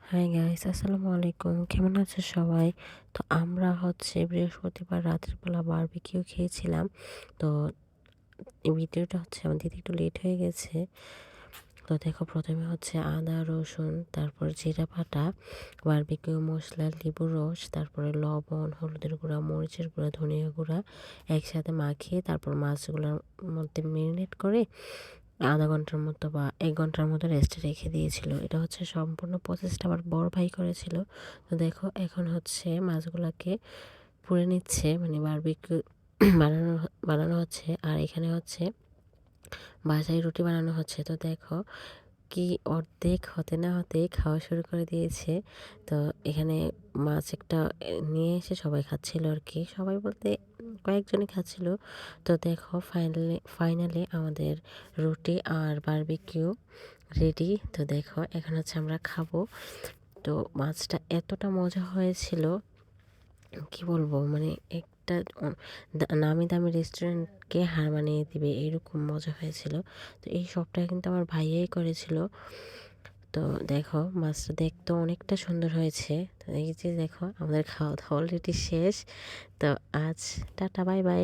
Hi guys, আসসালামু আলাইকুম। কেমন আছে সবাই? তো আমরা হচ্ছে বৃহস্পতিবার রাতের বেলা বারবিকিউ খেয়েছিলাম। তো এই ভিডিওটা হচ্ছে আমার দিতে একটু লেট হয়ে গেছে। তো দেখো, প্রথমে হচ্ছে আদা, রসুন, তারপর জিরা বাটা, বারবিকিউ মসলা, লেবুর রস, তারপরে লবণ, হলুদের গুঁড়া, মরিচের গুঁড়া, ধনিয়া গুঁড়া একসাথে মাখিয়ে তারপর মাছগুলোর মধ্যে মেরিনেট করে আধা ঘন্টার মতো বা ১ ঘন্টার মতো রেস্টে রেখে দিয়েছিল। এটা হচ্ছে সম্পূর্ণ প্রসেসটা আমার বড় ভাই করেছিল। তো দেখো, এখন হচ্ছে মাছগুলাকে পুড়ে নিচ্ছে, মানে বারবিকিউ বানানো বানানো হচ্ছে। আর এখানে হচ্ছে বাসায় রুটি বানানো হচ্ছে। তো দেখো, কি অর্ধেক হতে না হতেই খাওয়া শুরু করে দিয়েছে। তো এখানে মাছ একটা নিয়ে এসে সবাই খাচ্ছিল আর কি। সবাই বলতে কয়েকজনই খাচ্ছিল। তো দেখো, ফাইনালি আমাদের রুটি আর বারবিকিউ রেডি। তো দেখো, এখন হচ্ছে আমরা খাবো। তো মাছটা এতটা মজা হয়েছিল, কি বলবো, মানে একটা নামি দামি রেস্টুরেন্টকে হার মানিয়ে দিবে এরকম মজা হয়েছিল। তো এই সবটা কিন্তু আমার ভাইয়াই করেছিল। তো দেখো, মাছটা দেখতে অনেকটা সুন্দর হয়েছে। তো এই যে দেখো, আমাদের খাওয়া দাওয়া অলরেডি শেষ। তো আজ টাটা, বাই বাই।